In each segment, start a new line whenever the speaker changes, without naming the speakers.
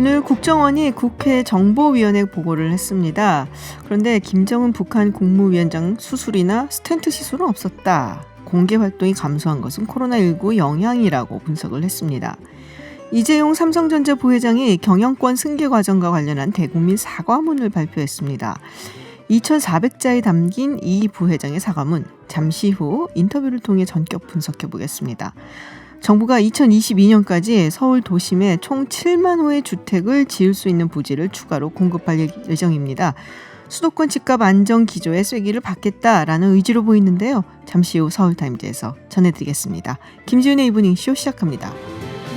오늘 국정원이 국회 정보위원회 보고를 했습니다. 그런데 김정은 북한 국무위원장 수술이나 스텐트 시술은 없었다. 공개 활동이 감소한 것은 코로나19 영향이라고 분석을 했습니다. 이재용 삼성전자 부회장이 경영권 승계 과정과 관련한 대국민 사과문을 발표했습니다. 2,400자에 담긴 이 부회장의 사과문, 잠시 후 인터뷰를 통해 전격 분석해 보겠습니다. 정부가 2022년까지 서울 도심에 총 7만 호의 주택을 지을 수 있는 부지를 추가로 공급할 예정입니다. 수도권 집값 안정 기조에 쐐기를 받겠다라는 의지로 보이는데요. 잠시 후 서울타임즈에서 전해드리겠습니다. 김지훈의 이브닝쇼 시작합니다.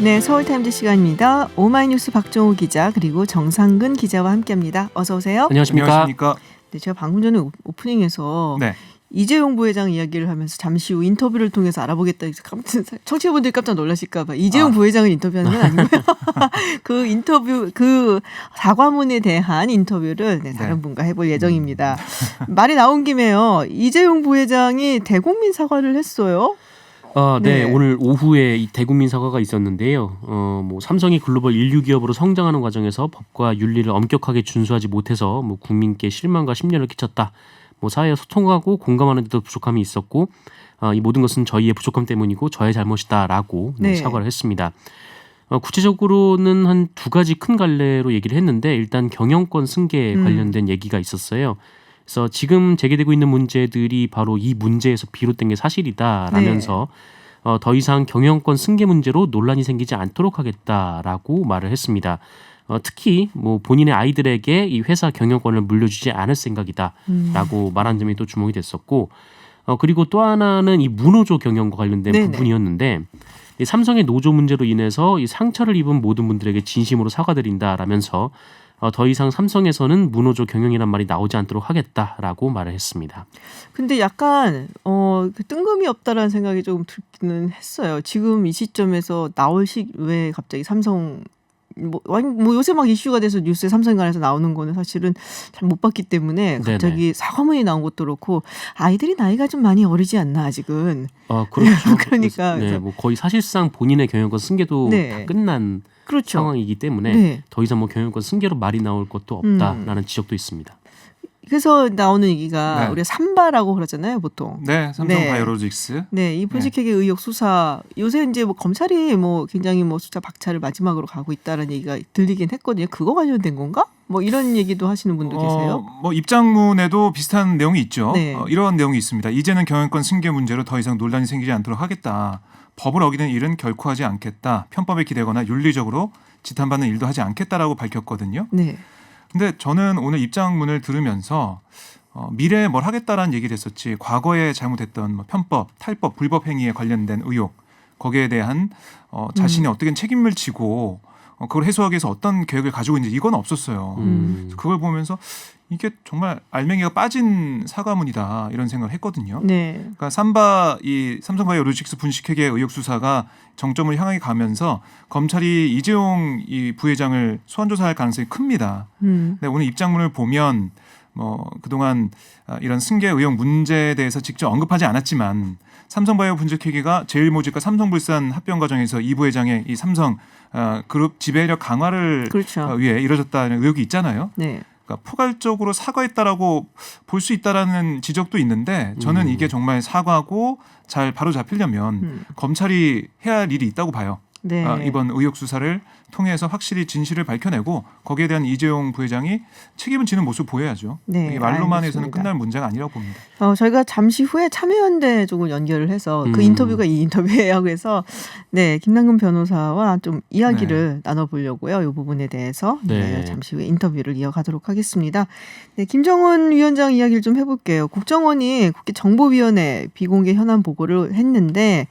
네, 서울타임즈 시간입니다. 오마이뉴스 박종호 기자 그리고 정상근 기자와 함께합니다. 어서 오세요.
안녕하십니까.
네, 제가 방금 전에 오프닝에서
네.
이재용 부회장 이야기를 하면서 잠시 후 인터뷰를 통해서 알아보겠다. 청취자분들이 깜짝 놀라실까 봐. 이재용 부회장을 인터뷰하는 건 아니고요. 그 인터뷰, 그 사과문에 대한 인터뷰를 다른 분과 해볼 예정입니다. 말이 나온 김에요. 이재용 부회장이 대국민 사과를 했어요.
네. 오늘 오후에 이 대국민 사과가 있었는데요. 삼성이 글로벌 인류 기업으로 성장하는 과정에서 법과 윤리를 엄격하게 준수하지 못해서 국민께 실망과 심려를 끼쳤다. 사회와 소통하고 공감하는 데도 부족함이 있었고 이 모든 것은 저희의 부족함 때문이고 저의 잘못이다라고 사과를 했습니다. 구체적으로는 한 두 가지 큰 갈래로 얘기를 했는데 일단 경영권 승계에 관련된 얘기가 있었어요. 그래서 지금 제기되고 있는 문제들이 바로 이 문제에서 비롯된 게 사실이다라면서 더 이상 경영권 승계 문제로 논란이 생기지 않도록 하겠다라고 말을 했습니다. 특히 본인의 아이들에게 이 회사 경영권을 물려주지 않을 생각이다라고 말한 점이 또 주목이 됐었고, 그리고 또 하나는 이 무노조 경영과 관련된 부분이었는데, 이 삼성의 노조 문제로 인해서 이 상처를 입은 모든 분들에게 진심으로 사과드린다라면서 더 이상 삼성에서는 무노조 경영이란 말이 나오지 않도록 하겠다라고 말을 했습니다. 근데 약간
뜬금이 없다라는 생각이 조금 들기는 했어요. 지금 이 시점에서 나올 왜 갑자기 삼성 요새 막 이슈가 돼서 뉴스에 삼성에 관해서 나오는 거는 사실은 잘 못 봤기 때문에 갑자기 사과문이 나온 것도 그렇고 아이들이 나이가 좀 많이 어리지 않나 아직은.
그렇죠.
그러니까
거의 사실상 본인의 경영권 승계도 다 끝난 상황이기 때문에 더 이상 경영권 승계로 말이 나올 것도 없다라는 지적도 있습니다.
그래서 나오는 얘기가 우리가 삼바라고 그러잖아요, 보통.
네, 삼성바이오로직스.
네, 이 분식회계 의혹 수사 요새 이제 검찰이 굉장히 수사 박차를 마지막으로 가고 있다라는 얘기가 들리긴 했거든요. 그거 관련된 건가? 이런 얘기도 하시는 분도 계세요.
입장문에도 비슷한 내용이 있죠. 이런 내용이 있습니다. 이제는 경영권 승계 문제로 더 이상 논란이 생기지 않도록 하겠다. 법을 어기는 일은 결코 하지 않겠다. 편법에 기대거나 윤리적으로 지탄받는 일도 하지 않겠다라고 밝혔거든요. 네. 근데 저는 오늘 입장문을 들으면서 미래에 뭘 하겠다라는 얘기를 했었지 과거에 잘못했던 편법, 탈법, 불법 행위에 관련된 의혹 거기에 대한 자신이 어떻게 책임을 지고 그걸 해소하기 위해서 어떤 계획을 가지고 있는지 이건 없었어요. 그걸 보면서 이게 정말 알맹이가 빠진 사과문이다 이런 생각을 했거든요. 그러니까 이 삼성바이오로직스 분식회계 의혹 수사가 정점을 향하게 가면서 검찰이 이재용 이 부회장을 소환 조사할 가능성이 큽니다. 근데 오늘 입장문을 보면 그동안 이런 승계 의혹 문제에 대해서 직접 언급하지 않았지만 삼성바이오 분식회계가 제일모직과 삼성물산 합병 과정에서 이 부회장의 이 삼성 그룹 지배력 강화를 위해 이뤄졌다는 의혹이 있잖아요. 그러니까 포괄적으로 사과했다라고 볼 수 있다라는 지적도 있는데 저는 이게 정말 사과고 잘 바로 잡히려면 검찰이 해야 할 일이 있다고 봐요. 이번 의혹 수사를 통해서 확실히 진실을 밝혀내고 거기에 대한 이재용 부회장이 책임을 지는 모습을 보여야죠. 이게 말로만 해서는 끝날 문제가 아니라고 봅니다.
저희가 잠시 후에 참여연대 쪽을 연결을 해서 그 인터뷰가 이 인터뷰예요. 그래서 김남근 변호사와 좀 이야기를 나눠보려고요. 이 부분에 대해서 잠시 후에 인터뷰를 이어가도록 하겠습니다. 김정은 위원장 이야기를 좀 해볼게요. 국정원이 국회 정보위원회 비공개 현안 보고를 했는데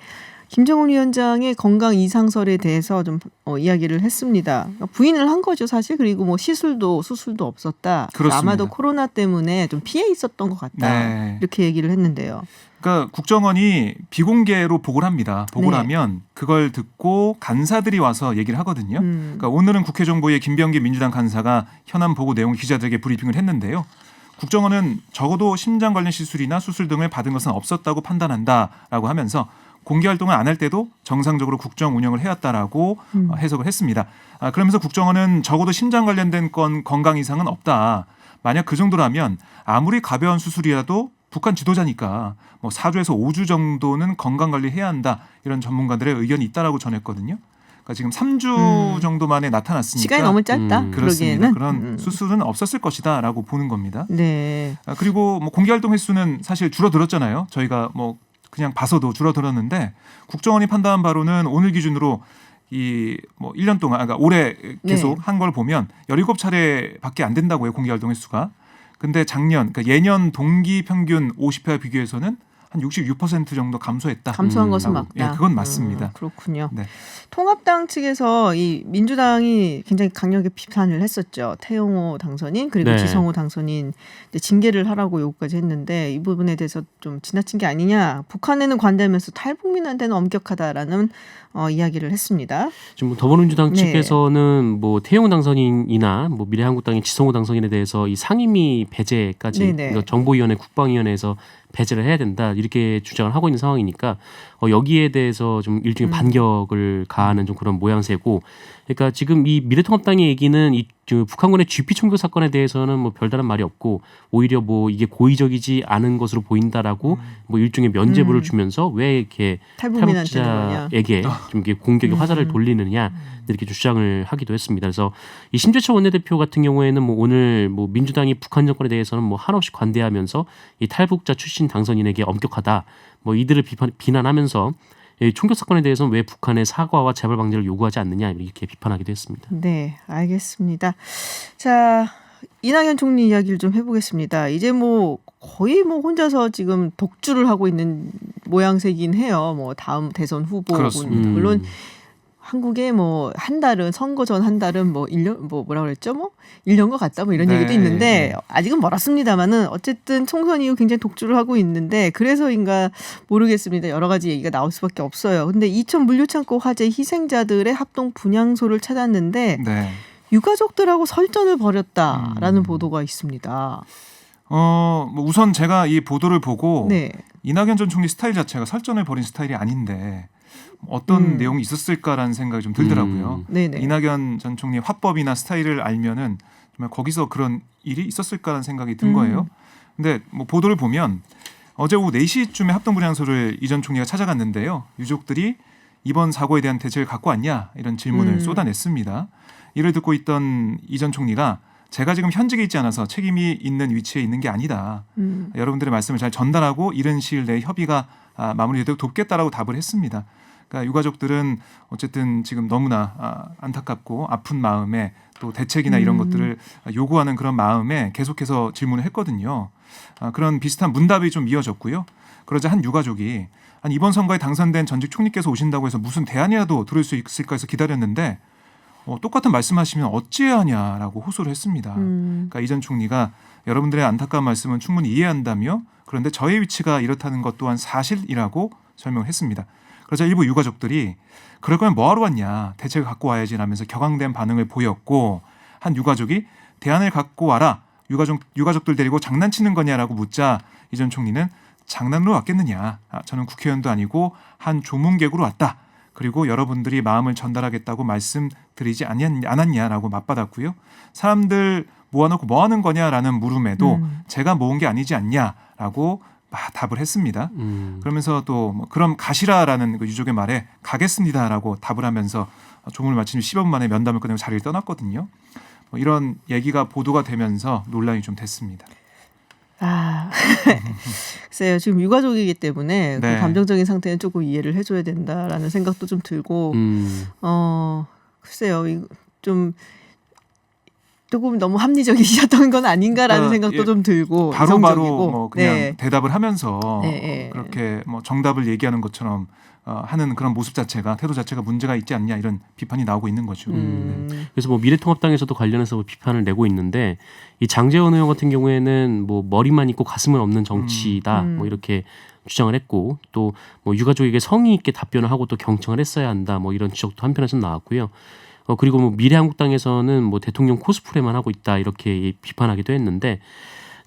김정은 위원장의 건강 이상설에 대해서 좀 이야기를 했습니다. 그러니까 부인을 한 거죠, 사실. 그리고 수술도 없었다. 아마도 코로나 때문에 좀 피해 있었던 것 같다. 이렇게 얘기를 했는데요.
그러니까 국정원이 비공개로 보고를 합니다. 보고를 하면 그걸 듣고 간사들이 와서 얘기를 하거든요. 그러니까 오늘은 국회정보위의 김병기 민주당 간사가 현안 보고 내용을 기자들에게 브리핑을 했는데요. 국정원은 적어도 심장 관련 시술이나 수술 등을 받은 것은 없었다고 판단한다라고 하면서 공개 활동을 안 할 때도 정상적으로 국정 운영을 해왔다라고 해석을 했습니다. 그러면서 국정원은 적어도 심장 관련된 건강 이상은 없다. 만약 그 정도라면 아무리 가벼운 수술이라도 북한 지도자니까 뭐 4주에서 5주 정도는 건강 관리해야 한다. 이런 전문가들의 의견이 있다라고 전했거든요. 그러니까 지금 3주 정도 만에 나타났으니까
시간이 너무 짧다.
그렇습니다. 그런 수술은 없었을 것이다라고 보는 겁니다.
네.
그리고 뭐 공개 활동 횟수는 사실 줄어들었잖아요. 저희가 뭐 그냥 봐서도 줄어들었는데 국정원이 판단한 바로는 오늘 기준으로 이 뭐 1년 동안 그러니까 올해 계속
네.
한 걸 보면 17차례밖에 안 된다고요. 공개 활동 횟수가. 근데 작년 그러니까 예년 동기 평균 50회와 비교해서는 한 66% 정도 감소했다.
감소한 것은 맞다.
예, 그건 맞습니다.
그렇군요.
네.
통합당 측에서 이 민주당이 굉장히 강력하게 비판을 했었죠. 태영호 당선인 그리고
네.
지성호 당선인 이제 징계를 하라고 요구까지 했는데 이 부분에 대해서 좀 지나친 게 아니냐. 북한에는 관대하면서 탈북민한테는 엄격하다라는 이야기를 했습니다.
지금 더불어민주당
네.
측에서는 뭐 태영호 당선인이나 뭐 미래한국당의 지성호 당선인에 대해서 이 상임위 배제까지
네네.
그러니까 정보위원회 국방위원회에서 배제를 해야 된다 이렇게 주장을 하고 있는 상황이니까 여기에 대해서 좀 일종의 반격을 가하는 좀 그런 모양새고, 그러니까 지금 이 미래통합당의 얘기는 이 북한군의 GP 총격 사건에 대해서는 뭐 별다른 말이 없고 오히려 뭐 이게 고의적이지 않은 것으로 보인다라고 뭐 일종의 면죄부를 주면서 왜 이렇게
탈북민한테는 뭐냐.
탈북자에게 좀 이렇게 공격의 화살을 돌리느냐 이렇게 주장을 하기도 했습니다. 그래서 이 심재철 원내대표 같은 경우에는 뭐 오늘 뭐 민주당이 북한 정권에 대해서는 뭐 한없이 관대하면서 이 탈북자 출신 당선인에게 엄격하다 뭐 이들을 비난하면서 이 총격 사건에 대해서는 왜 북한의 사과와 재발 방지를 요구하지 않느냐 이렇게 비판하기도 했습니다.
네, 알겠습니다. 자, 이낙연 총리 이야기를 좀 해보겠습니다. 이제 뭐 거의 뭐 혼자서 지금 독주를 하고 있는 모양새긴 해요. 뭐 다음 대선 후보군.
그렇습니다.
물론 한국에 뭐 한 달은 선거 전 한 달은 뭐 1년 뭐 뭐라 그랬죠? 뭐 1년과 같다 뭐 이런
네,
얘기도 있는데
네.
아직은 멀었습니다만은 어쨌든 총선 이후 굉장히 독주를 하고 있는데 그래서인가 모르겠습니다. 여러 가지 얘기가 나올 수밖에 없어요. 근데 이천 물류창고 화재 희생자들의 합동 분향소를 찾았는데
네.
유가족들하고 설전을 벌였다라는 보도가 있습니다.
뭐 우선 제가 이 보도를 보고
네.
이낙연 전 총리 스타일 자체가 설전을 벌인 스타일이 아닌데 어떤 내용이 있었을까라는 생각이 좀 들더라고요.
네네.
이낙연 전 총리의 화법이나 스타일을 알면은 정말 거기서 그런 일이 있었을까라는 생각이 든 거예요. 근데 뭐 보도를 보면 어제 오후 4시쯤에 합동분향소를 이 전 총리가 찾아갔는데요. 유족들이 이번 사고에 대한 대책을 갖고 왔냐 이런 질문을 쏟아냈습니다. 이를 듣고 있던 이 전 총리가 제가 지금 현직에 있지 않아서 책임이 있는 위치에 있는 게 아니다. 여러분들의 말씀을 잘 전달하고 이른 시일 내에 협의가 마무리되도록 돕겠다라고 답을 했습니다. 그러니까 유가족들은 어쨌든 지금 너무나 안타깝고 아픈 마음에 또 대책이나 이런 것들을 요구하는 그런 마음에 계속해서 질문을 했거든요. 그런 비슷한 문답이 좀 이어졌고요. 그러자 한 유가족이 아니 이번 선거에 당선된 전직 총리께서 오신다고 해서 무슨 대안이라도 들을 수 있을까 해서 기다렸는데 똑같은 말씀하시면 어찌해야 하냐라고 호소를 했습니다. 그러니까 이 전 총리가 여러분들의 안타까운 말씀은 충분히 이해한다며 그런데 저의 위치가 이렇다는 것 또한 사실이라고 설명했습니다. 그러자 일부 유가족들이 그럴 거면 뭐하러 왔냐 대책을 갖고 와야지 라면서 격앙된 반응을 보였고 한 유가족이 대안을 갖고 와라 유가족들 데리고 장난치는 거냐라고 묻자 이 전 총리는 장난으로 왔겠느냐 저는 국회의원도 아니고 한 조문객으로 왔다. 그리고 여러분들이 마음을 전달하겠다고 말씀드리지 않았냐라고 맞받았고요. 사람들 모아놓고 뭐 하는 거냐라는 물음에도 제가 모은 게 아니지 않냐라고 답을 했습니다. 그러면서 또 그럼 가시라라는 그 유족의 말에 가겠습니다라고 답을 하면서 조문을 마친 10분 만에 면담을 끝내고 자리를 떠났거든요. 이런 얘기가 보도가 되면서 논란이 좀 됐습니다.
글쎄요. 지금 유가족이기 때문에
네.
그 감정적인 상태는 조금 이해를 해줘야 된다라는 생각도 좀 들고, 글쎄요. 좀 조금 너무 합리적이셨던 건 아닌가라는 생각도 좀 들고
바로바로
이성적이고.
뭐 그냥
네.
대답을 하면서
네.
그렇게 뭐 정답을 얘기하는 것처럼 하는 그런 모습 자체가 태도 자체가 문제가 있지 않냐 이런 비판이 나오고 있는 거죠.
그래서 뭐 미래통합당에서도 관련해서 뭐 비판을 내고 있는데 이 장제원 의원 같은 경우에는 뭐 머리만 있고 가슴은 없는 정치다 뭐 이렇게 주장을 했고 또 뭐 유가족에게 성의 있게 답변을 하고 또 경청을 했어야 한다 뭐 이런 지적도 한편에서 나왔고요. 그리고 뭐 미래한국당에서는 뭐 대통령 코스프레만 하고 있다 이렇게 비판하기도 했는데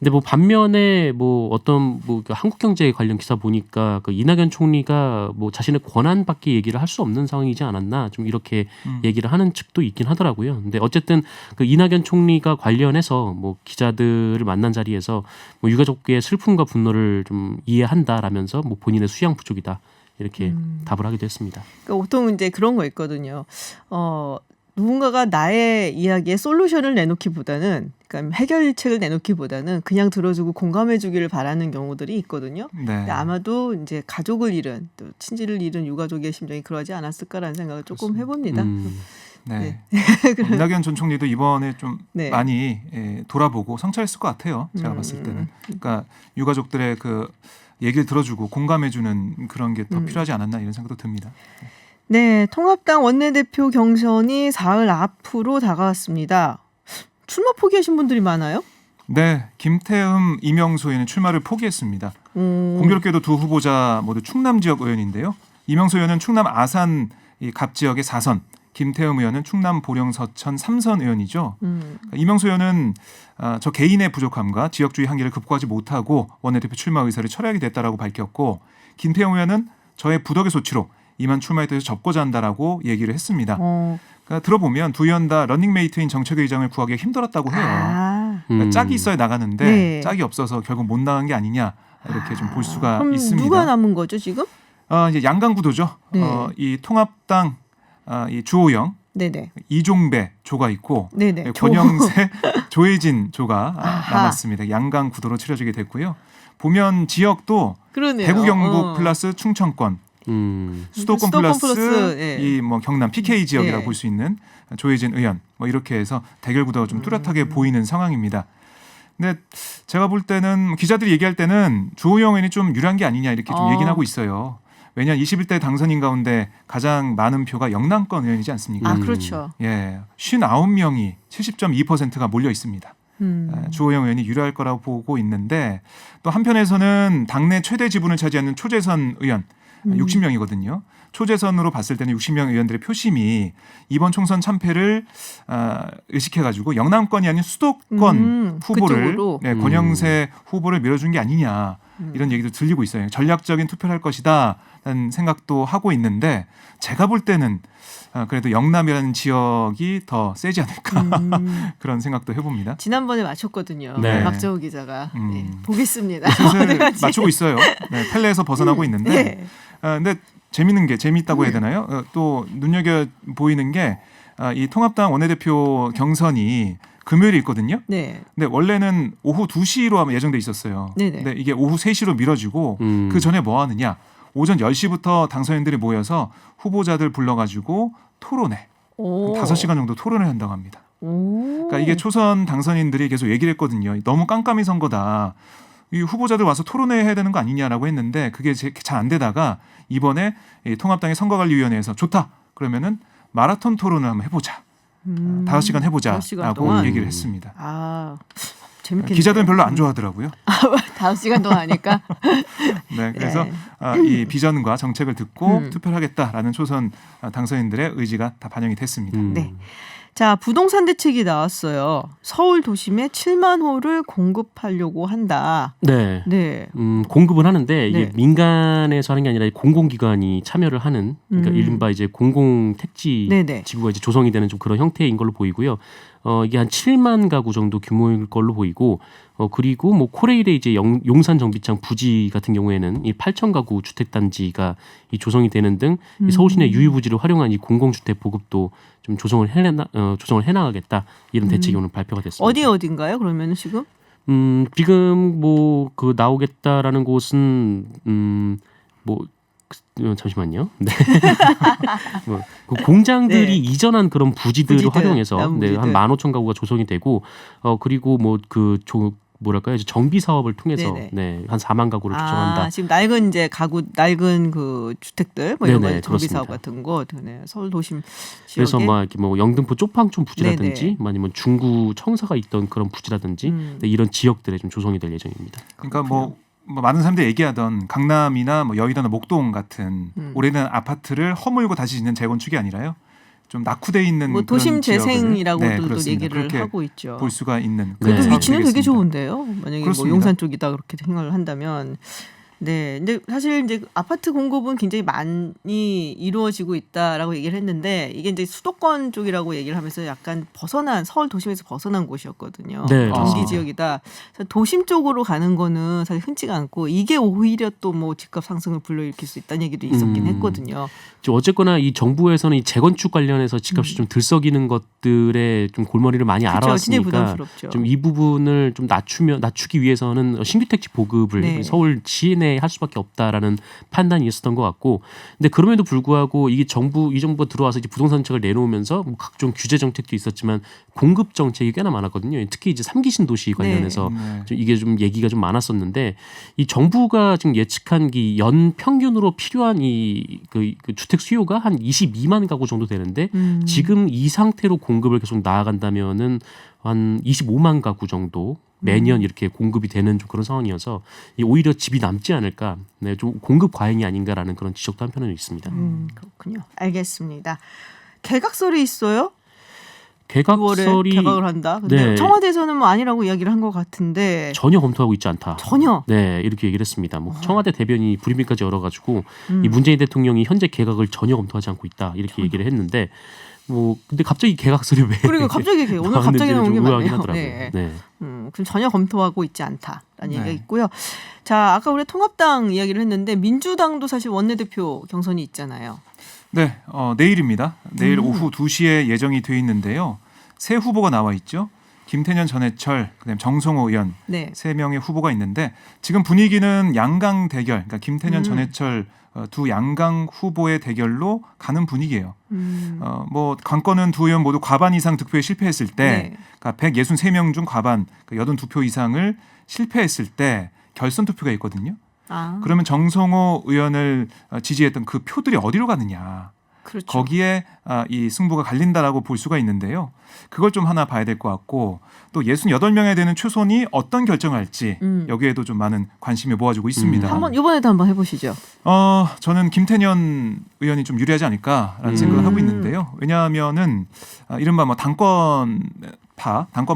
근데 뭐 반면에 뭐 어떤 뭐 한국경제 관련 기사 보니까 그 이낙연 총리가 뭐 자신의 권한밖에 얘기를 할 수 없는 상황이지 않았나 좀 이렇게 얘기를 하는 측도 있긴 하더라고요. 근데 어쨌든 그 이낙연 총리가 관련해서 뭐 기자들을 만난 자리에서 뭐 유가족의 슬픔과 분노를 좀 이해한다라면서 뭐 본인의 수양 부족이다 이렇게 답을 하기도 했습니다.
그러니까 보통 이제 그런 거 있거든요. 누군가가 나의 이야기에 솔루션을 내놓기보다는, 그러니까 해결책을 내놓기보다는 그냥 들어주고 공감해주기를 바라는 경우들이 있거든요.
네.
근데 아마도 이제 가족을 잃은, 또 친지를 잃은 유가족의 심정이 그러지 않았을까라는 생각을 조금 해봅니다.
네. 이낙연 전 총리도 이번에 좀
네.
많이 돌아보고 성찰했을 것 같아요. 제가 봤을 때는. 그러니까 유가족들의 그 얘기를 들어주고 공감해주는 그런 게 더 필요하지 않았나 이런 생각도 듭니다.
네, 통합당 원내대표 경선이 사흘 앞으로 다가왔습니다. 출마 포기하신 분들이 많아요?
네, 김태흠, 이명수 의원은 출마를 포기했습니다. 공교롭게도 두 후보자 모두 충남 지역 의원인데요. 이명수 의원은 충남 아산 갑 지역의 4선, 김태흠 의원은 충남 보령 서천 3선 의원이죠. 이명수 의원은 저 개인의 부족함과 지역주의 한계를 극복하지 못하고 원내대표 출마 의사를 철회하게 됐다라고 밝혔고, 김태흠 의원은 저의 부덕의 소치로 이만 출마에 대해서 접고자 한다라고 얘기를 했습니다. 그러니까 들어보면 두 의원 다 런닝메이트인 정책의장을 구하기가 힘들었다고 해요. 그러니까 짝이 있어야 나가는데
네.
짝이 없어서 결국 못 나간 게 아니냐 이렇게 좀 볼 수가
그럼
있습니다.
누가 남은 거죠 지금?
이제 양강구도죠.
네.
이 통합당 이 주호영,
네네.
이종배 조가 있고
네네.
권영세, 조혜진 조가
아하.
남았습니다. 양강구도로 치러지게 됐고요. 보면 지역도
그러네요.
대구 경북 플러스 충청권, 수도권 플러스
예.
이 뭐 경남 PK 지역이라고
예.
볼 수 있는 조혜진 의원 뭐 이렇게 해서 대결 구도가 좀 뚜렷하게 보이는 상황입니다. 근데 제가 볼 때는 기자들이 얘기할 때는 주호영 의원이 좀 유리한 게 아니냐 이렇게 좀 얘기는 하고 있어요. 왜냐하면 21대 당선인 가운데 가장 많은 표가 영남권 의원이지 않습니까?
아 그렇죠.
예, 59명이 70.2%가 몰려 있습니다. 주호영 의원이 유리할 거라고 보고 있는데, 또 한편에서는 당내 최대 지분을 차지하는 초재선 의원 60명이거든요. 초재선으로 봤을 때는 60명 의원들의 표심이 이번 총선 참패를 의식해가지고 영남권이 아닌 수도권 후보를 권영세 후보를 밀어준 게 아니냐 이런 얘기도 들리고 있어요. 전략적인 투표를 할 것이다 라는 생각도 하고 있는데, 제가 볼 때는 그래도 영남이라는 지역이 더 세지 않을까 그런 생각도 해봅니다.
지난번에 맞췄거든요.
네.
박정우 기자가. 네, 보겠습니다.
슬슬 맞추고 있어요. 네, 펠레에서 벗어나고 있는데
네.
근데 재밌다고 해야 되나요? 또 눈여겨 보이는 게 이 통합당 원내대표 경선이 금요일에 있거든요.
네.
근데 원래는 오후 2시로 아마 예정돼 있었어요.
네네.
근데 이게 오후 3시로 미뤄지고 그 전에 뭐 하느냐? 오전 10시부터 당선인들이 모여서 후보자들 불러가지고 토론회. 5시간 정도 토론을 한다고 합니다. 그러니까 이게 초선 당선인들이 계속 얘기를 했거든요. 너무 깜깜이 선거다. 이 후보자들 와서 토론회 해야 되는 거 아니냐라고 했는데 그게 잘 안 되다가 이번에 이 통합당의 선거관리위원회에서 좋다. 그러면은 마라톤 토론을 한번 해보자. 5시간 해보자라고 얘기를 했습니다.
아, 재밌겠네요.
기자들은 별로 안 좋아하더라고요.
5시간 동안 하니까.
네, 그래서
네.
이 비전과 정책을 듣고 투표를 하겠다라는 초선 당선인들의 의지가 다 반영이 됐습니다.
네. 자, 부동산 대책이 나왔어요. 서울 도심에 7만 호를 공급하려고 한다.
네.
네.
공급을 하는데 이게
네.
민간에서 하는 게 아니라 공공기관이 참여를 하는, 그러니까 이른바 이제 공공택지
네네.
지구가 이제 조성이 되는 좀 그런 형태인 걸로 보이고요. 이게 한 7만 가구 정도 규모일 걸로 보이고, 그리고 뭐 코레일의 이제 용산 정비창 부지 같은 경우에는 이 8천 가구 주택 단지가 이 조성이 되는 등 이 서울 시내 유휴부지를 활용한 이 공공주택 보급도 좀 조성을 해나가겠다 이런 대책이 오늘 발표가 됐습니다.
어딘가요? 그러면 지금?
지금 뭐 그 나오겠다라는 곳은 잠시만요. 네. 그 공장들이
네.
이전한 그런 부지들을
부지들,
활용해서 한
부지들.
15,000가구가 조성이 되고, 그리고 뭐 뭐랄까요, 이제 정비 사업을 통해서
네네.
한 4만 가구를 조성한다.
지금 낡은 그 주택들 뭐 이런
네네,
거 정비
그렇습니다.
사업 같은 거, 네, 서울 도심 지역에.
그래서 막 이렇게 뭐 영등포 쪽방촌 부지라든지
네네.
아니면 중구 청사가 있던 그런 부지라든지 네, 이런 지역들에 좀 조성이 될 예정입니다.
그러니까 뭐 많은 사람들이 얘기하던 강남이나 뭐 여의도나 목동 같은 오래된 아파트를 허물고 다시 짓는 재건축이 아니라요. 좀 낙후돼 있는
뭐 도심 재생이라고도
네,
얘기를 하고 있죠.
볼 수가 있는
그래도
네.
위치는 되게 좋은데요. 만약에
그렇습니다.
뭐 용산 쪽이다 그렇게 생각을 한다면. 네, 근데 사실 이제 아파트 공급은 굉장히 많이 이루어지고 있다라고 얘기를 했는데 이게 이제 수도권 쪽이라고 얘기를 하면서 약간 벗어난 서울 도심에서 벗어난 곳이었거든요.
네,
경기
맞습니다.
지역이다. 그래서 도심 쪽으로 가는 거는 사실 흔치가 않고 이게 오히려 또 뭐 집값 상승을 불러일으킬 수 있다는 얘기도 있었긴 했거든요.
어쨌거나 이 정부에서는 이 재건축 관련해서 집값이 좀 들썩이는 것들에 좀 골머리를 많이
그렇죠.
알아왔으니까
굉장히 부담스럽죠.
좀 이 부분을 좀 낮추기 위해서는 신규 택지 보급을
네.
서울 시내에 할 수밖에 없다라는 판단이 있었던 것 같고, 근데 그럼에도 불구하고 이 정부가 들어와서 이제 부동산 정책을 내놓으면서 뭐 각종 규제 정책도 있었지만 공급 정책이 꽤나 많았거든요. 특히 이제 3기 신도시 관련해서
네.
좀 이게 좀 얘기가 좀 많았었는데, 이 정부가 지금 예측한 이 연 평균으로 필요한 그 주택 수요가 한 22만 가구 정도 되는데 지금 이 상태로 공급을 계속 나아간다면은 한 25만 가구 정도 매년 이렇게 공급이 되는 좀 그런 상황이어서 오히려 집이 남지 않을까, 네, 좀 공급 과잉이 아닌가라는 그런 지적도 한편에는 있습니다.
그렇군요. 알겠습니다. 개각설이 있어요?
개각설이
개각을 한다. 근데
네.
청와대에서는 뭐 아니라고 이야기를 한 것 같은데
전혀 검토하고 있지 않다.
전혀.
네, 이렇게 얘기를 했습니다. 뭐 청와대 대변인이 불임비까지 열어가지고 이 문재인 대통령이 현재 개각을 전혀 검토하지 않고 있다 이렇게 얘기를 했는데, 뭐 근데 갑자기 개각설이 왜?
그리고 갑자기 오늘 갑자기 나온 게
좀 의아하긴
많네요.
하더라고요.
네.
네.
그럼 전혀 검토하고 있지 않다라는
네.
얘기가 있고요. 자, 아까 우리 통합당 이야기를 했는데 민주당도 사실 원내대표 경선이 있잖아요.
네, 내일입니다. 내일 오후 2시에 예정이 돼 있는데요. 세 후보가 나와 있죠. 김태년, 전해철, 그다음에 정성호 의원
네.
세 명의 후보가 있는데 지금 분위기는 양강 대결, 그러니까 김태년, 전해철 두 양강 후보의 대결로 가는 분위기예요. 뭐 관건은 두 의원 모두 과반 이상 득표에 실패했을 때,
네.
그러니까 163명 중 과반, 그러니까 82표 이상을 실패했을 때 결선 투표가 있거든요. 그러면 정성호 의원을 지지했던 그 표들이 어디로 가느냐.
그렇죠.
거기에 이 승부가 갈린다라고 볼 수가 있는데요. 그걸 좀 하나 봐야 될 것 같고, 또 68명에 되는 초선이 어떤 결정을 할지 여기에도 좀 많은 관심이 모아지고 있습니다.
한번 이번에도 한번 해보시죠.
저는 김태년 의원이 좀 유리하지 않을까라는 생각을 하고 있는데요. 왜냐하면은 이른바 뭐 당권파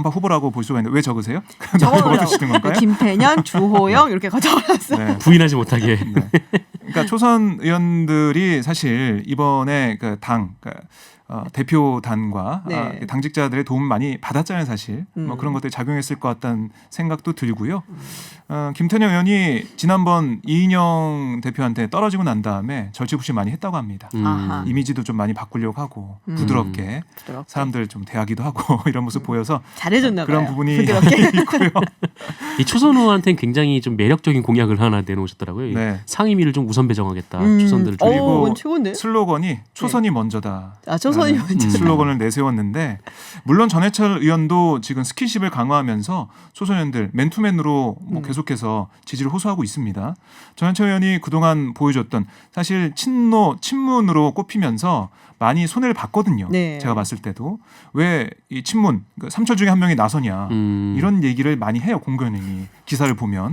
후보라고 볼 수가 있는데 왜 적으세요? 적어두시는 건가요?
김태년, 주호영 이렇게 적어놨어요.
네.
부인하지 못하게.
네. 그러니까 초선 의원들이 사실 이번에 그 대표단과
네.
당직자들의 도움을 많이 받았잖아요, 사실. 뭐 그런 것들이 작용했을 것 같다는 생각도 들고요. 김태년 의원이 지난번 이인영 대표한테 떨어지고 난 다음에 절치부심 많이 했다고 합니다.
아하.
이미지도 좀 많이 바꾸려고 하고 부드럽게 사람들 좀 대하기도 하고 이런 모습 보여서
잘해줬나 봐요.
그런 부분이
부드럽게.
있고요.
이 초선 의원한테는 굉장히 좀 매력적인 공약을 하나 내놓으셨더라고요.
네.
상임위를 좀 우선 배정하겠다. 초선들을
오,
줄이고.
그건 최고인데?
슬로건이 초선이 먼저다.
초선이 먼저.
슬로건을 내세웠는데, 물론 전해철 의원도 지금 스킨십을 강화하면서 초선 의원들 맨투맨으로 뭐 계속해서 지지를 호소하고 있습니다. 전해철 의원이 그동안 보여줬던 사실 친문으로 꼽히면서 많이 손해를 봤거든요.
네.
제가 봤을 때도 왜 이 친문 삼철 중에 한 명이 나서냐 이런 얘기를 많이 해요. 공교연이 기사를 보면.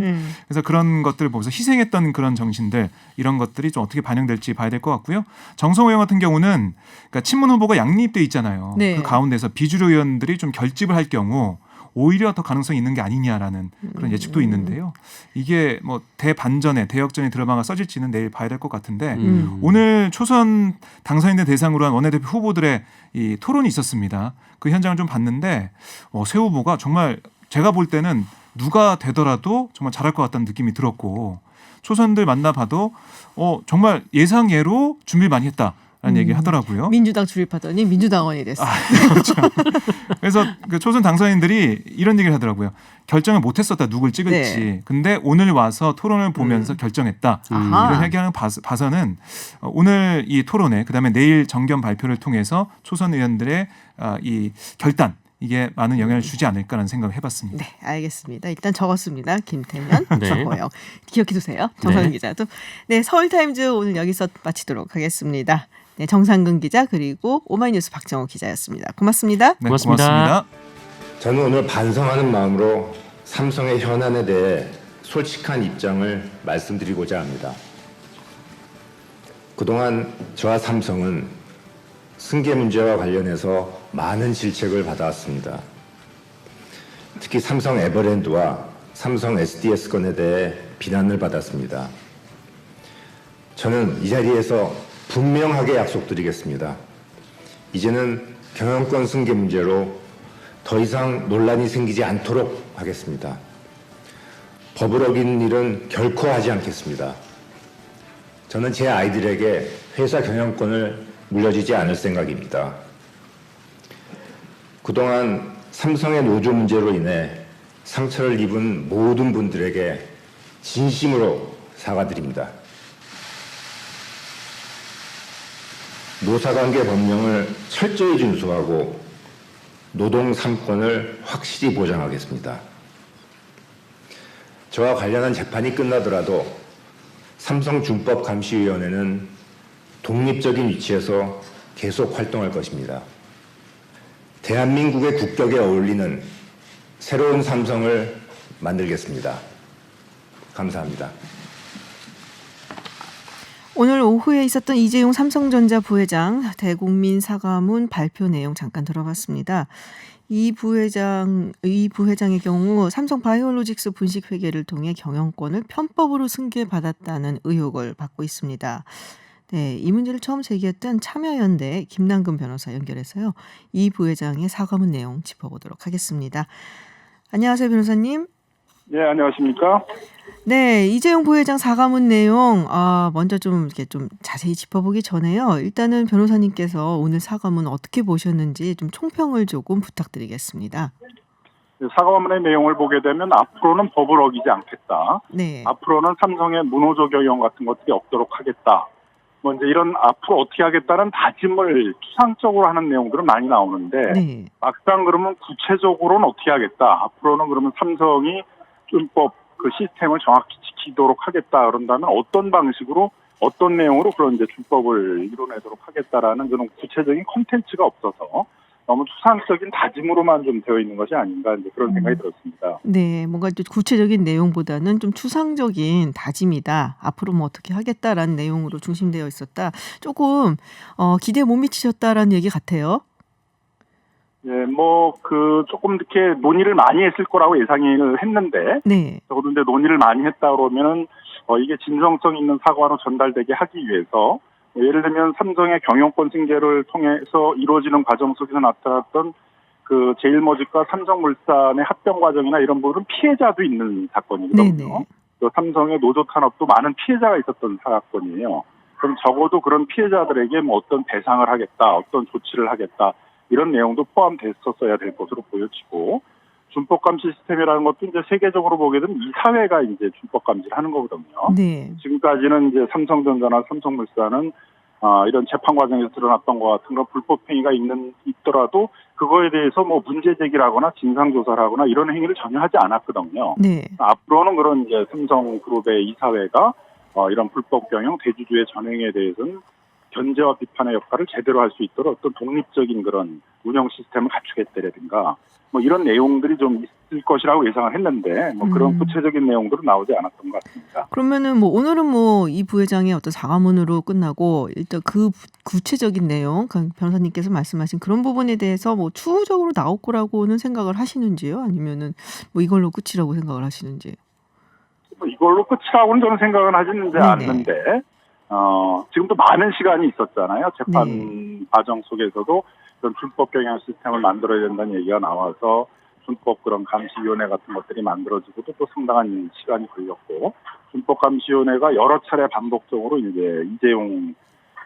그래서 그런 것들을 보면서 희생했던 그런 정신들, 이런 것들이 좀 어떻게 반영될지 봐야 될 것 같고요. 정성호 의원 같은 경우는 그러니까 친문 후보가 양립돼 있잖아요.
네.
그 가운데서 비주류 의원들이 좀 결집을 할 경우 오히려 더 가능성이 있는 게 아니냐라는 그런 예측도 있는데요. 이게 뭐 대역전에 드라마가 써질지는 내일 봐야 될 것 같은데, 오늘 초선 당선인들 대상으로 한 원내대표 후보들의 이 토론이 있었습니다. 그 현장을 좀 봤는데 새 후보가 정말 제가 볼 때는 누가 되더라도 정말 잘할 것 같다는 느낌이 들었고, 초선들 만나봐도 정말 예상외로 준비를 많이 했다. 라는 얘기 하더라고요.
민주당 출입하더니 민주당원이 됐어요.
그렇죠. 그래서 그 초선 당선인들이 이런 얘기를 하더라고요. 결정을 못했었다, 누굴 찍을지.
네.
근데 오늘 와서 토론을 보면서 결정했다.
아하.
이런 얘기하는 봐서는 오늘 이 토론회, 그다음에 내일 정견 발표를 통해서 초선 의원들의 이 결단, 이게 많은 영향을 주지 않을까라는 생각을 해봤습니다.
네, 알겠습니다. 일단 적었습니다. 김태년,
네.
주호영. 기억해두세요. 정상근 기자도. 네, 서울타임즈 오늘 여기서 마치도록 하겠습니다. 네, 정상근 기자 그리고 오마이뉴스 박정호 기자였습니다. 고맙습니다.
네,
고맙습니다.
저는 오늘 반성하는 마음으로 삼성의 현안에 대해 솔직한 입장을 말씀드리고자 합니다. 그동안 저와 삼성은 승계 문제와 관련해서 많은 질책을 받아왔습니다. 특히 삼성 에버랜드와 삼성 SDS 건에 대해 비난을 받았습니다. 저는 이 자리에서 분명하게 약속드리겠습니다. 이제는 경영권 승계 문제로 더 이상 논란이 생기지 않도록 하겠습니다. 법을 어기는 일은 결코 하지 않겠습니다. 저는 제 아이들에게 회사 경영권을 물려주지 않을 생각입니다. 그동안 삼성의 노조 문제로 인해 상처를 입은 모든 분들에게 진심으로 사과드립니다. 노사관계 법령을 철저히 준수하고 노동 3권을 확실히 보장하겠습니다. 저와 관련한 재판이 끝나더라도 삼성준법감시위원회는 독립적인 위치에서 계속 활동할 것입니다. 대한민국의 국격에 어울리는 새로운 삼성을 만들겠습니다. 감사합니다.
오늘 오후에 있었던 이재용 삼성전자 부회장 대국민 사과문 발표 내용 잠깐 들어봤습니다. 이 부회장의 경우 삼성 바이오로직스 분식 회계를 통해 경영권을 편법으로 승계받았다는 의혹을 받고 있습니다. 네, 이 문제를 처음 제기했던 참여연대 김남근 변호사 연결해서요. 이 부회장의 사과문 내용 짚어보도록 하겠습니다. 안녕하세요, 변호사님.
네, 안녕하십니까?
네, 이재용 부회장 사과문 내용 먼저 좀 이렇게 좀 자세히 짚어보기 전에요. 일단은 변호사님께서 오늘 사과문 어떻게 보셨는지 좀 총평을 조금 부탁드리겠습니다.
사과문의 내용을 보게 되면 앞으로는 법을 어기지 않겠다.
네.
앞으로는 삼성의 무노조 경영 같은 것들이 없도록 하겠다. 뭐 이제 이런 앞으로 어떻게 하겠다는 다짐을 추상적으로 하는 내용들은 많이 나오는데
네.
막상 그러면 구체적으로는 어떻게 하겠다. 앞으로는 그러면 삼성이 준법 그 시스템을 정확히 지키도록 하겠다. 그런다면 어떤 방식으로 어떤 내용으로 그런 이제 준법을 이뤄내도록 하겠다라는 그런 구체적인 콘텐츠가 없어서 너무 추상적인 다짐으로만 좀 되어 있는 것이 아닌가 이제 그런 생각이 들었습니다.
네, 뭔가 좀 구체적인 내용보다는 좀 추상적인 다짐이다. 앞으로 뭐 어떻게 하겠다라는 내용으로 중심되어 있었다. 조금 기대에 못 미치셨다라는 얘기 같아요.
예, 뭐 그 조금 이렇게 논의를 많이 했을 거라고 예상을 했는데,
네.
적어도 이제 논의를 많이 했다 그러면은 이게 진정성 있는 사과로 전달되게 하기 위해서 예를 들면 삼성의 경영권 승계를 통해서 이루어지는 과정 속에서 나타났던 그 제일모직과 삼성물산의 합병 과정이나 이런 부분은 피해자도 있는 사건이거든요.
네네.
또 삼성의 노조 탄압도 많은 피해자가 있었던 사건이에요. 그럼 적어도 그런 피해자들에게 뭐 어떤 배상을 하겠다, 어떤 조치를 하겠다 이런 내용도 포함됐었어야 될 것으로 보여지고 준법감시 시스템이라는 것도 이제 세계적으로 보게 되면 이 사회가 이제 준법감시를 하는 거거든요.
네.
지금까지는 이제 삼성전자나 삼성물산은 이런 재판 과정에서 드러났던 것 같은 그런 불법 행위가 있더라도 그거에 대해서 뭐 문제 제기를 하거나 진상 조사를 하거나 이런 행위를 전혀 하지 않았거든요.
네.
앞으로는 그런 이제 삼성그룹의 이 사회가 이런 불법 경영 대주주의 전횡에 대해서는 견제와 비판의 역할을 제대로 할 수 있도록 어떤 독립적인 그런 운영 시스템을 갖추겠다라든가 뭐 이런 내용들이 좀 있을 것이라고 예상을 했는데 뭐 그런 구체적인 내용들은 나오지 않았던 것 같습니다.
그러면은 뭐 오늘은 뭐 이 부회장의 어떤 사과문으로 끝나고 일단 그 구체적인 내용, 변호사님께서 말씀하신 그런 부분에 대해서 뭐 추후적으로 나올 거라고는 생각을 하시는지요? 아니면은 뭐 이걸로 끝이라고 생각을 하시는지?
뭐 이걸로 끝이라고는 저는 생각은 하지는 않는데. 지금도 많은 시간이 있었잖아요. 재판 과정 속에서도 그런 준법 경영 시스템을 만들어야 된다는 얘기가 나와서 준법 그런 감시위원회 같은 것들이 만들어지고도 또 상당한 시간이 걸렸고 준법감시위원회가 여러 차례 반복적으로 이제 이재용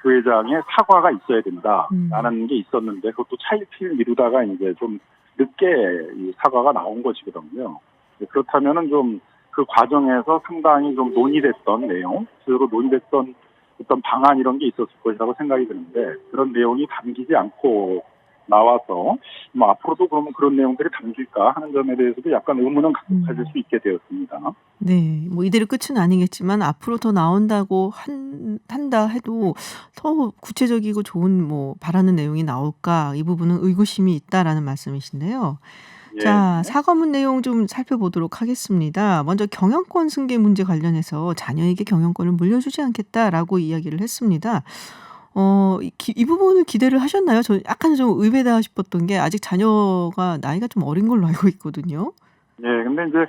부회장의 사과가 있어야 된다라는 게 있었는데 그것도 차일피일 미루다가 이제 좀 늦게 이 사과가 나온 것이거든요. 그렇다면은 좀 그 과정에서 상당히 좀 논의됐던 내용, 스스로 논의됐던 어떤 방안 이런 게 있었을 것이라고 생각이 드는데 그런 내용이 담기지 않고 나와서 뭐 앞으로도 그러면 그런 내용들이 담길까 하는 점에 대해서도 약간 의문은 가질 수 있게 되었습니다.
네, 뭐 이대로 끝은 아니겠지만 앞으로 더 나온다고 한다 해도 더 구체적이고 좋은 뭐 바라는 내용이 나올까 이 부분은 의구심이 있다라는 말씀이신데요.
예.
자, 사과문 내용 좀 살펴보도록 하겠습니다. 먼저 경영권 승계 문제 관련해서 자녀에게 경영권을 물려주지 않겠다라고 이야기를 했습니다. 이 부분을 기대를 하셨나요? 저 약간 좀 의외다 싶었던 게 아직 자녀가 나이가 좀 어린 걸로 알고 있거든요.
예, 근데 이제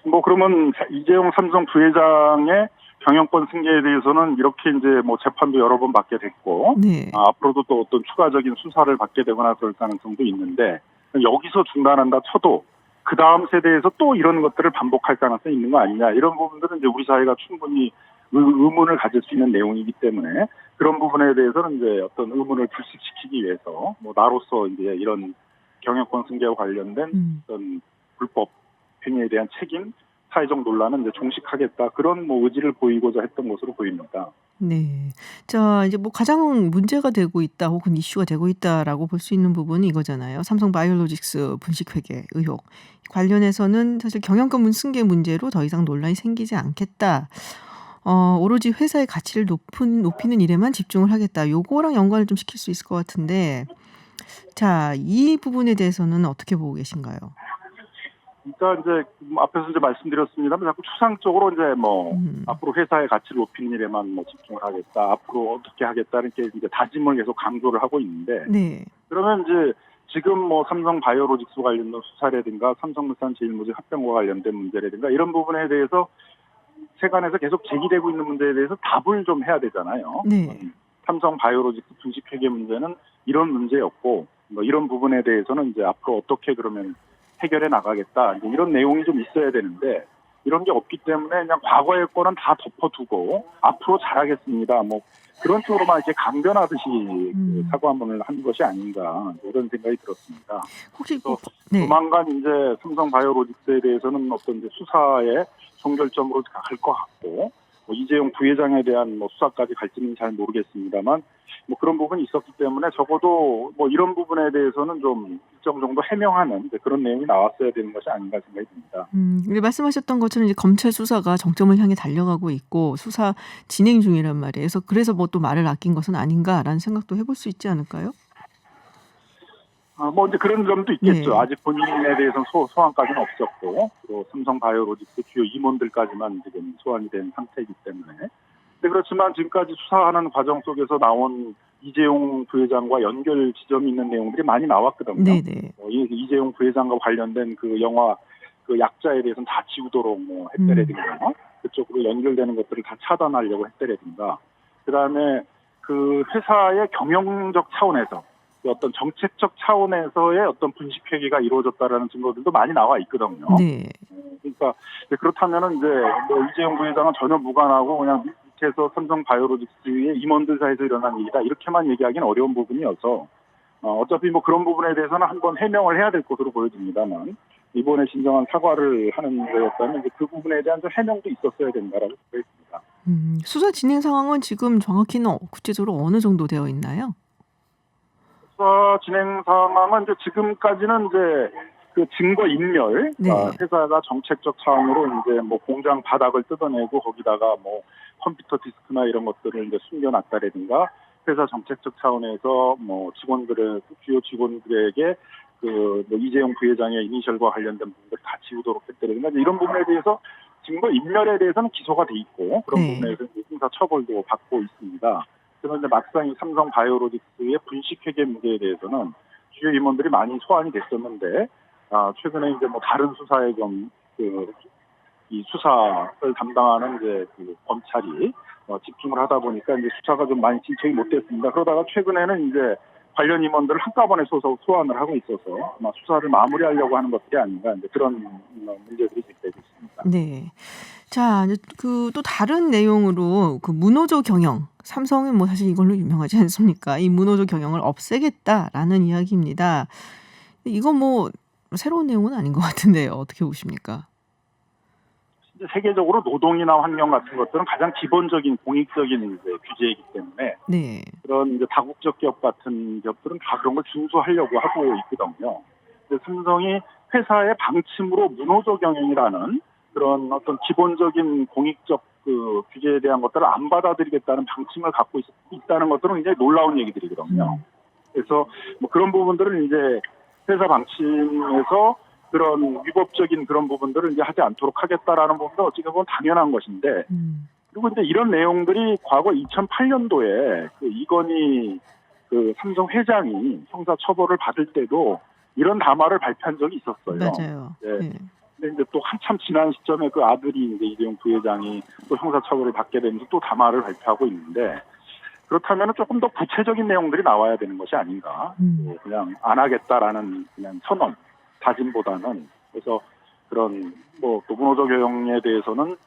뭐 그러면 이재용 삼성 부회장의 경영권 승계에 대해서는 이렇게 이제 뭐 재판도 여러 번 받게 됐고,
네.
앞으로도 또 어떤 추가적인 수사를 받게 되거나 그럴 가능성도 있는데, 여기서 중단한다 쳐도 그 다음 세대에서 또 이런 것들을 반복할 가능성이 있는 거 아니냐, 이런 부분들은 이제 우리 사회가 충분히 의문을 가질 수 있는 내용이기 때문에 그런 부분에 대해서는 이제 어떤 의문을 불식시키기 위해서 뭐 나로서 이제 이런 경영권 승계와 관련된 어떤 불법 행위에 대한 책임, 사회적 논란은 이제 종식하겠다, 그런 뭐 의지를 보이고자 했던 것으로 보입니다.
네. 자, 이제 뭐 가장 문제가 되고 있다 혹은 이슈가 되고 있다라고 볼 수 있는 부분이 이거잖아요. 삼성 바이오로직스 분식회계 의혹 관련해서는 사실 경영권 승계 문제로 더 이상 논란이 생기지 않겠다. 오로지 회사의 가치를 높이는 일에만 집중을 하겠다. 요거랑 연관을 좀 시킬 수 있을 것 같은데, 자, 이 부분에 대해서는 어떻게 보고 계신가요?
그러니까 이제 앞에서 이제 말씀드렸습니다만 자꾸 추상적으로 이제 뭐 앞으로 회사의 가치를 높이는 일에만 뭐 집중을 하겠다, 앞으로 어떻게 하겠다는 게 이제 다짐을 계속 강조를 하고 있는데,
네.
그러면 이제 지금 뭐 삼성 바이오로직스 관련된 수사라든가 삼성물산 제일모직 합병과 관련된 문제라든가 이런 부분에 대해서 세간에서 계속 제기되고 있는 문제에 대해서 답을 좀 해야 되잖아요.
네.
삼성 바이오로직스 분식회계 문제는 이런 문제였고, 뭐 이런 부분에 대해서는 이제 앞으로 어떻게 그러면 해결해 나가겠다, 이제 이런 내용이 좀 있어야 되는데, 이런 게 없기 때문에 그냥 과거의 거는 다 덮어두고 앞으로 잘하겠습니다, 뭐 그런 쪽으로만 이렇게 강변하듯이 그 사과문을 한 것이 아닌가, 이런 생각이 들었습니다.
혹시
네. 조만간 이제 삼성 바이오로직스에 대해서는 어떤 이제 수사의 종결점으로 갈 것 같고, 뭐 이재용 부회장에 대한 뭐 수사까지 갈지는 잘 모르겠습니다만, 뭐 그런 부분이 있었기 때문에 적어도 뭐 이런 부분에 대해서는 좀 일정 정도 해명하는 그런 내용이 나왔어야 되는 것이 아닌가 생각이 듭니다.
근데 말씀하셨던 것처럼 이제 검찰 수사가 정점을 향해 달려가고 있고 수사 진행 중이란 말이에요. 그래서 뭐 또 말을 아낀 것은 아닌가라는 생각도 해볼 수 있지 않을까요?
뭐 이제 그런 점도 있겠죠.
네.
아직 본인에 대해서는 소환까지는 없었고, 또 삼성 바이오로직스 주요 임원들까지만 지금 소환이 된 상태이기 때문에. 근데 그렇지만 지금까지 수사하는 과정 속에서 나온 이재용 부회장과 연결 지점이 있는 내용들이 많이 나왔거든요.
네네.
이재용 부회장과 관련된 그 영화 그 약자에 대해서는 다 지우도록 뭐 했더라든가, 그쪽으로 연결되는 것들을 다 차단하려고 했더라든가, 그다음에 그 회사의 경영적 차원에서 어떤 정책적 차원에서의 어떤 분식회계가 이루어졌다라는 증거들도 많이 나와 있거든요.
네.
그러니까 그렇다면은 이제 뭐 이재용 부회장은 전혀 무관하고 그냥 밑에서 삼성 바이오로직스의 임원들 사이에서 일어난 일이다, 이렇게만 얘기하기는 어려운 부분이어서 어차피 뭐 그런 부분에 대해서는 한번 해명을 해야 될 것으로 보여집니다만, 이번에 진정한 사과를 하는 거였다면 이제 그 부분에 대한 좀 해명도 있었어야 된다라고 보여집니다.
수사 진행 상황은 지금 정확히는 구체적으로 어느 정도 되어 있나요?
수사 진행 상황은 이제 지금까지는 이제 그 증거 인멸,
네.
회사가 정책적 차원으로 이제 뭐 공장 바닥을 뜯어내고 거기다가 뭐 컴퓨터 디스크나 이런 것들을 이제 숨겨놨다라든가, 회사 정책적 차원에서 뭐 주요 직원들에게 뭐 이재용 부회장의 이니셜과 관련된 부분들 다 지우도록 했다라든가, 이런 부분에 대해서 증거 인멸에 대해서는 기소가 돼 있고, 그런
네.
부분에서 형사 처벌도 받고 있습니다. 그런데 막상 이 삼성 바이오로직스의 분식회계 문제에 대해서는 주요 임원들이 많이 소환이 됐었는데, 최근에 이제 뭐 다른 수사에 좀 이 수사를 담당하는 이제 그 검찰이 집중을 하다 보니까 이제 수사가 좀 많이 진척이 못 됐습니다. 그러다가 최근에는 이제 관련 임원들을 한꺼번에 소환을 하고 있어서 아마 수사를 마무리하려고 하는 것들이 아닌가, 이제 그런 문제들이 제기되고 있습니다.
네. 자, 그 또 다른 내용으로 그 문호조 경영, 삼성은 뭐 사실 이걸로 유명하지 않습니까? 이 문호조 경영을 없애겠다라는 이야기입니다. 이건 뭐 새로운 내용은 아닌 것 같은데요. 어떻게 보십니까?
세계적으로 노동이나 환경 같은 것들은 가장 기본적인 공익적인 이제 규제이기 때문에,
네.
그런 이제 다국적 기업 같은 기업들은 다 그런 걸 준수하려고 하고 있거든요. 근데 삼성이 회사의 방침으로 문호조 경영이라는 그런 어떤 기본적인 공익적 그 규제에 대한 것들을 안 받아들이겠다는 방침을 갖고 있다는 것들은 굉장히 놀라운 얘기들이거든요. 그래서 뭐 그런 부분들은 이제 회사 방침에서 그런 위법적인 그런 부분들을 이제 하지 않도록 하겠다라는 부분도 어찌 보면 당연한 것인데, 그리고 이제 이런 내용들이 과거 2008년도에 그 이건희 그 삼성 회장이 형사 처벌을 받을 때도 이런 담화를 발표한 적이 있었어요.
맞아요.
네.
네.
근데 이제 또 한참 지난 시점에 그 아들이 이제 이재용 부회장이 또 형사 처벌을 받게 되면서 또 담화를 발표하고 있는데, 그렇다면 조금 더 구체적인 내용들이 나와야 되는 것이 아닌가. 그냥 안 하겠다라는 그냥 선언, 다짐보다는. 그래서 그런 뭐 또 문호조 경영에 대해서는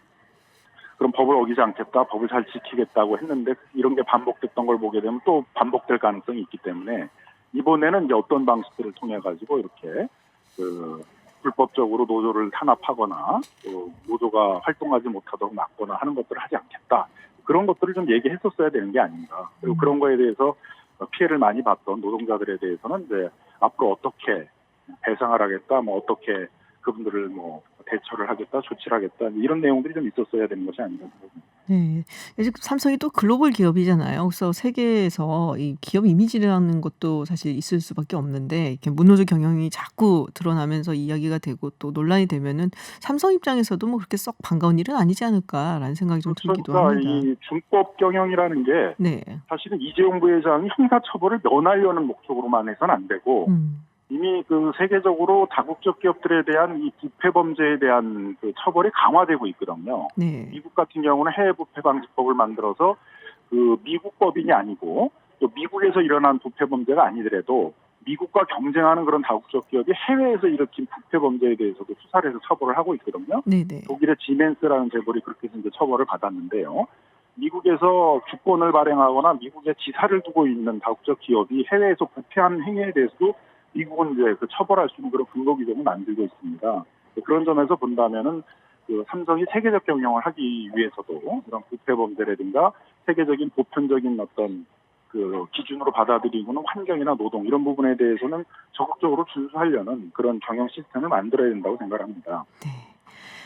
그런 법을 어기지 않겠다, 법을 잘 지키겠다고 했는데 이런 게 반복됐던 걸 보게 되면 또 반복될 가능성이 있기 때문에 이번에는 이제 어떤 방식들을 통해 가지고 이렇게 그 불법적으로 노조를 탄압하거나 또 노조가 활동하지 못하도록 막거나 하는 것들을 하지 않겠다. 그런 것들을 좀 얘기했었어야 되는 게 아닌가. 그리고 그런 거에 대해서 피해를 많이 봤던 노동자들에 대해서는 이제 앞으로 어떻게 배상을 하겠다, 뭐 어떻게 그분들을 뭐 대처를 하겠다, 조치를 하겠다, 이런 내용들이 좀 있었어야 되는 것이 아닌가 생각합니다.
네. 요즘 삼성이 또 글로벌 기업이잖아요. 그래서 세계에서 이 기업 이미지라는 것도 사실 있을 수밖에 없는데 이렇게 문호조 경영이 자꾸 드러나면서 이야기가 되고 또 논란이 되면은 삼성 입장에서도 뭐 그렇게 썩 반가운 일은 아니지 않을까라는 생각이 좀 들기도
그러니까
합니다.
이 준법 경영이라는 게
네.
사실은 이재용 부회장이 형사처벌을 면하려는 목적으로만 해서는 안 되고 이미 그 세계적으로 다국적 기업들에 대한 이 부패 범죄에 대한 그 처벌이 강화되고 있거든요.
네.
미국 같은 경우는 해외 부패 방지법을 만들어서 그 미국 법인이 아니고 또 미국에서 일어난 부패 범죄가 아니더라도 미국과 경쟁하는 그런 다국적 기업이 해외에서 일으킨 부패 범죄에 대해서도 수사를 해서 처벌을 하고 있거든요.
네네.
독일의 지멘스라는 재벌이 그렇게 해서 이제 처벌을 받았는데요. 미국에서 주권을 발행하거나 미국에 지사를 두고 있는 다국적 기업이 해외에서 부패한 행위에 대해서도 미국은 이제 그 처벌할 수 있는 그런 근거 규정을 만들고 있습니다. 그런 점에서 본다면은 그 삼성이 세계적 경영을 하기 위해서도 이런 부패 범죄라든가 세계적인 보편적인 어떤 그 기준으로 받아들이고는 환경이나 노동 이런 부분에 대해서는 적극적으로 준수하려는 그런 경영 시스템을 만들어야 된다고 생각합니다.
네.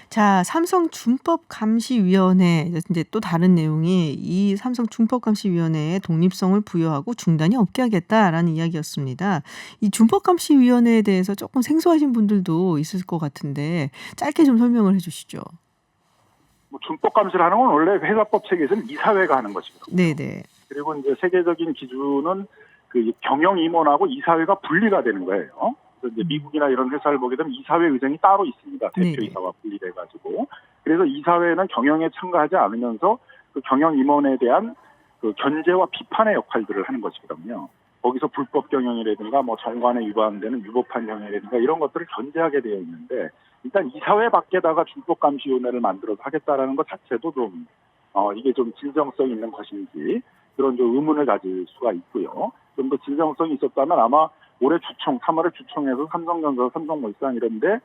자, 삼성 준법감시위원회 이제 또 다른 내용이 이 삼성 준법감시위원회의 독립성을 부여하고 중단이 없게 하겠다라는 이야기였습니다. 이 준법감시위원회에 대해서 조금 생소하신 분들도 있을 것 같은데 짧게 좀 설명을 해주시죠.
뭐 준법 감시를 하는 건 원래 회사법 체계에서는 이사회가 하는 것이거든요.
네네.
그리고 이제 세계적인 기준은 그 경영 임원하고 이사회가 분리가 되는 거예요. 그래서 이제 미국이나 이런 회사를 보게 되면 이사회 의장이 따로 있습니다. 대표이사와 분리돼가지고. 그래서 이사회는 경영에 참가하지 않으면서 그 경영 임원에 대한 그 견제와 비판의 역할들을 하는 것이거든요. 거기서 불법 경영이라든가 뭐 정관에 위반되는 위법한 경영이라든가 이런 것들을 견제하게 되어 있는데 일단 이사회 밖에다가 준법감시위원회를 만들어서 하겠다라는 것 자체도 좀 이게 좀 진정성 있는 것인지 그런 좀 의문을 가질 수가 있고요. 좀 더 진정성이 있었다면 아마 올해 주총, 3월에 주총에서 삼성전자, 삼성물산 이런데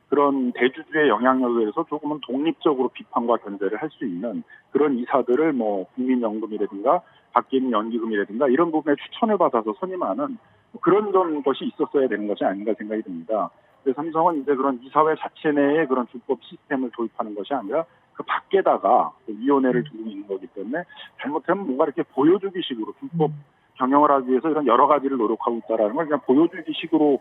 그런 대주주의 영향력에서 조금은 독립적으로 비판과 견제를 할 수 있는 그런 이사들을 뭐 국민연금이라든가 밖에 있는 연기금이라든가 이런 부분에 추천을 받아서 선임하는 그런 좀 것이 있었어야 되는 것이 아닌가 생각이 듭니다. 그래서 삼성은 이제 그런 이사회 자체 내에 그런 준법 시스템을 도입하는 것이 아니라 그 밖에다가 그 위원회를 두고 있는 거기 때문에 잘못하면 뭔가 이렇게 보여주기식으로 준법 경영을 하기 위해서 이런 여러 가지를 노력하고 있다라는 걸 그냥 보여주기식으로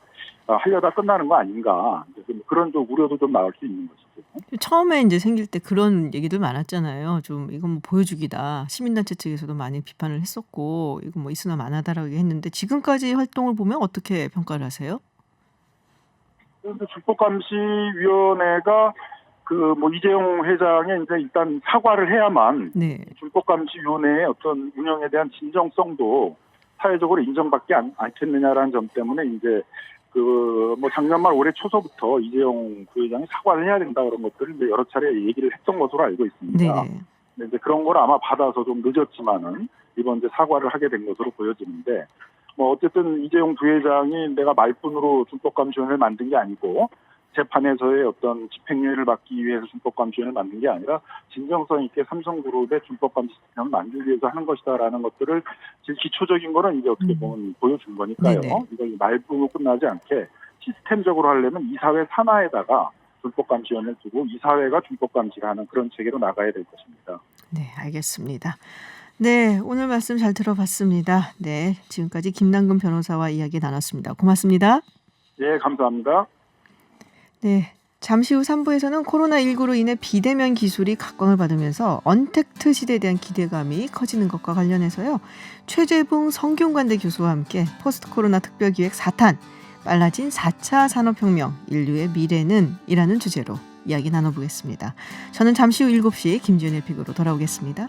하려다 끝나는 거 아닌가. 그런 좀 우려도 좀 나올 수 있는 것이죠.
처음에 이제 생길 때 그런 얘기들 많았잖아요. 좀 이건 뭐 보여주기다. 시민단체 측에서도 많이 비판을 했었고 이건 뭐 있으나 마나다라고 했는데 지금까지 활동을 보면 어떻게 평가를 하세요?
준법감시위원회가 그 뭐 이재용 회장의 이제 일단 사과를 해야만 준법감시위원회의 어떤 운영에 대한 진정성도 사회적으로 인정받지 않겠느냐라는 점 때문에 이제 그 뭐 작년 말 올해 초서부터 이재용 부회장이 사과를 해야 된다 그런 것들을 이제 여러 차례 얘기를 했던 것으로 알고 있습니다. 근데 이제 그런 걸 아마 받아서 좀 늦었지만은 이번 이제 사과를 하게 된 것으로 보여지는데 뭐 어쨌든 이재용 부회장이 내가 말뿐으로 준법감시위원회를 만든 게 아니고 재판에서의 어떤 집행유예를 받기 위해서 준법감시위원회를 만든 게 아니라 진정성 있게 삼성그룹의 준법감시 시스템을 만들기 위해서 하는 것이다라는 것들을 제일 기초적인 거는 이제 어떻게 보면 보여준 거니까요. 이걸 말뿐으로 끝나지 않게 시스템적으로 하려면 이사회 산하에다가 준법감시위원회를 두고 이사회가 준법감시를 하는 그런 체계로 나가야 될 것입니다.
네, 알겠습니다. 네, 오늘 말씀 잘 들어봤습니다. 네, 지금까지 김남근 변호사와 이야기 나눴습니다. 고맙습니다.
예, 감사합니다.
네, 잠시 후 3부에서는 코로나19로 인해 비대면 기술이 각광을 받으면서 언택트 시대에 대한 기대감이 커지는 것과 관련해서요. 최재봉 성균관대 교수와 함께 포스트 코로나 특별기획 4탄 빨라진 4차 산업혁명 인류의 미래는 이라는 주제로 이야기 나눠보겠습니다. 저는 잠시 후 7시 김지은의 픽으로 돌아오겠습니다.